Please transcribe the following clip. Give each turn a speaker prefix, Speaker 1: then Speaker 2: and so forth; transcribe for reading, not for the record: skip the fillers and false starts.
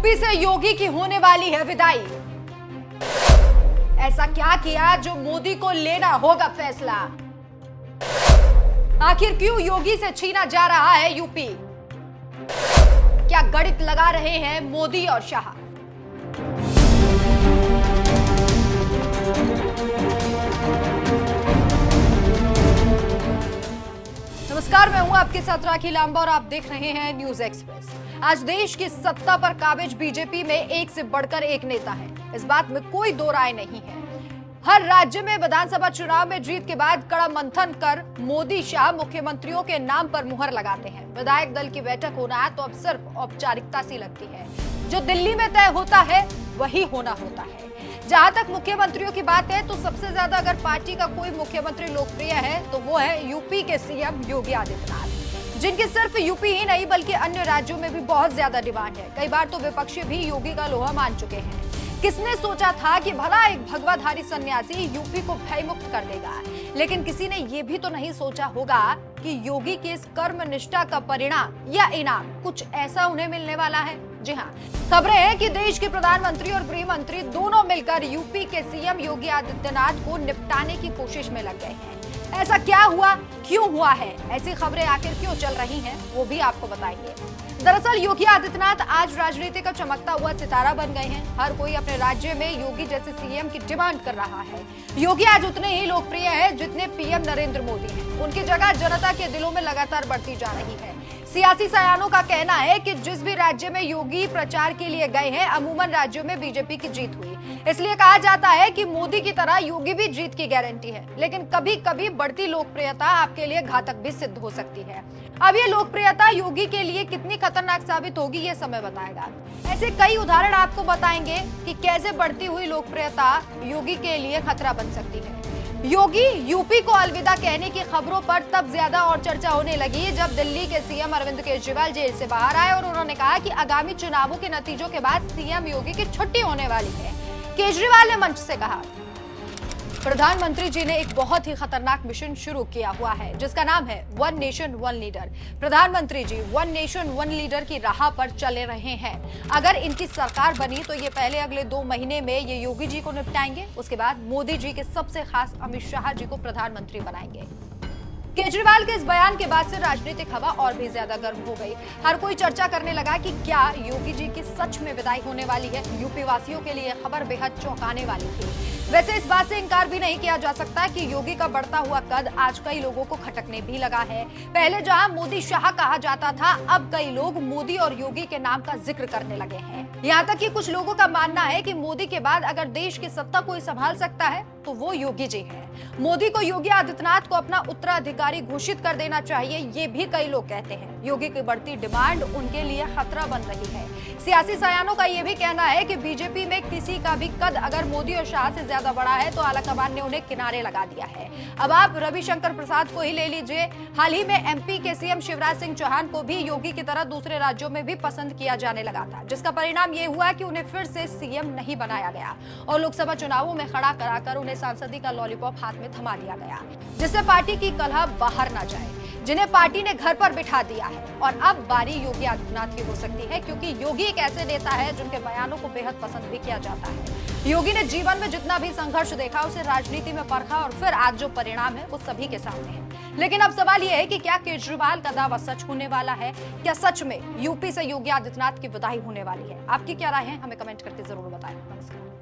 Speaker 1: UP से योगी की होने वाली है विदाई। ऐसा क्या किया जो मोदी को लेना होगा फैसला? आखिर क्यों योगी से छीना जा रहा है यूपी? क्या गणित लगा रहे हैं मोदी और शाह? नमस्कार, मैं हूं आपके साथ राखी लांबा और आप देख रहे हैं न्यूज एक्सप्रेस। आज देश की सत्ता पर काबिज बीजेपी में एक से बढ़कर एक नेता है, इस बात में कोई दो राय नहीं है। हर राज्य में विधानसभा चुनाव में जीत के बाद कड़ा मंथन कर मोदी शाह मुख्यमंत्रियों के नाम पर मुहर लगाते हैं। विधायक दल की बैठक होना है तो अब सिर्फ औपचारिकता सी लगती है। जो दिल्ली में तय होता है वही होना होता है। जहां तक मुख्यमंत्रियों की बात है तो सबसे ज्यादा अगर पार्टी का कोई मुख्यमंत्री लोकप्रिय है तो वो है यूपी के सीएम योगी आदित्यनाथ, जिनकी सिर्फ यूपी ही नहीं बल्कि अन्य राज्यों में भी बहुत ज्यादा डिमांड है। कई बार तो विपक्षी भी योगी का लोहा मान चुके हैं। किसने सोचा था कि भला एक भगवाधारी सन्यासी यूपी को भयमुक्त कर देगा, लेकिन किसी ने यह भी तो नहीं सोचा होगा कि योगी की इस कर्म निष्ठा का परिणाम या इनाम कुछ ऐसा उन्हें मिलने वाला है। जी हाँ, खबरें हैं कि देश के प्रधानमंत्री और गृह मंत्री दोनों मिलकर यूपी के सीएम योगी आदित्यनाथ को निपटाने की कोशिश में लग गए हैं। ऐसा क्या हुआ, क्यों हुआ है, ऐसी खबरें आखिर क्यों चल रही हैं, वो भी आपको बताएंगे। दरअसल योगी आदित्यनाथ आज राजनीति का चमकता हुआ सितारा बन गए हैं। हर कोई अपने राज्य में योगी जैसे सीएम की डिमांड कर रहा है। योगी आज उतने ही लोकप्रिय हैं जितने पीएम नरेंद्र मोदी हैं। उनकी जगह जनता के दिलों में लगातार बढ़ती जा रही है। सियासी सयानों का कहना है कि जिस भी राज्य में योगी प्रचार के लिए गए हैं, अमूमन राज्यों में बीजेपी की जीत हुई। इसलिए कहा जाता है कि मोदी की तरह योगी भी जीत की गारंटी है। लेकिन कभी कभी बढ़ती लोकप्रियता आपके लिए घातक भी सिद्ध हो सकती है। अब ये लोकप्रियता योगी के लिए कितनी खतरनाक साबित होगी, ये समय बताएगा। ऐसे कई उदाहरण आपको बताएंगे कि कैसे बढ़ती हुई लोकप्रियता योगी के लिए खतरा बन सकती है। योगी यूपी को अलविदा कहने की खबरों पर तब ज्यादा और चर्चा होने लगी जब दिल्ली के सीएम अरविंद केजरीवाल जेल से बाहर आए और उन्होंने कहा कि आगामी चुनावों के नतीजों के बाद सीएम योगी की छुट्टी होने वाली है। केजरीवाल ने मंच से कहा, प्रधानमंत्री जी ने एक बहुत ही खतरनाक मिशन शुरू किया हुआ है जिसका नाम है वन नेशन वन लीडर। प्रधानमंत्री जी वन नेशन वन लीडर की राह पर चले रहे हैं। अगर इनकी सरकार बनी तो ये पहले अगले 2 महीने में ये योगी जी को निपटाएंगे, उसके बाद मोदी जी के सबसे खास अमित शाह जी को प्रधानमंत्री बनाएंगे। केजरीवाल के इस बयान के बाद से राजनीतिक हवा और भी ज्यादा गर्म हो गई। हर कोई चर्चा करने लगा कि क्या योगी जी की सच में विदाई होने वाली है। यूपी वासियों के लिए खबर बेहद चौंकाने वाली थी। वैसे इस बात से इनकार भी नहीं किया जा सकता कि योगी का बढ़ता हुआ कद आज कई लोगों को खटकने भी लगा है। पहले जहां मोदी शाह कहा जाता था, अब कई लोग मोदी और योगी के नाम का जिक्र करने लगे हैं। यहाँ तक कि कुछ लोगों का मानना है कि मोदी के बाद अगर देश की सत्ता कोई संभाल सकता है तो वो योगी जी है। मोदी को योगी आदित्यनाथ को अपना उत्तराधिकारी घोषित कर देना चाहिए, ये भी कई लोग कहते हैं। योगी की बढ़ती डिमांड उनके लिए खतरा बन रही है। सियासी सयानों का यह भी कहना है कि बीजेपी में किसी का भी कद अगर मोदी और शाह से ज्यादा बड़ा है तो आलाकमान ने उन्हें किनारे लगा दिया है। अब आप रविशंकर प्रसाद को ही ले लीजिए। हाल ही में एमपी के सीएम शिवराज सिंह चौहान को भी योगी की तरह दूसरे राज्यों में भी पसंद किया जाने लगा था, जिसका परिणाम ये हुआ कि उन्हें फिर से सीएम नहीं बनाया गया और लोकसभा चुनावों में खड़ा कराकर उन्हें सांसदी का लॉलीपॉप हाथ में थमा दिया गया, जिससे पार्टी की कलह बाहर ना जाए, जिन्हें पार्टी ने घर पर बिठा दिया है। और अब बारी योगी आदित्यनाथ की हो सकती है, क्योंकि योगी एक ऐसे नेता है जिनके बयानों को बेहद पसंद भी किया जाता है। योगी ने जीवन में जितना भी संघर्ष देखा उसे राजनीति में परखा और फिर आज जो परिणाम है वो सभी के सामने है। लेकिन अब सवाल यह है कि क्या केजरीवाल का दावा सच होने वाला है? क्या सच में यूपी से योगी आदित्यनाथ की विदाई होने वाली है? आपकी क्या राय है? हमें कमेंट करके जरूर बताएं। नमस्कार।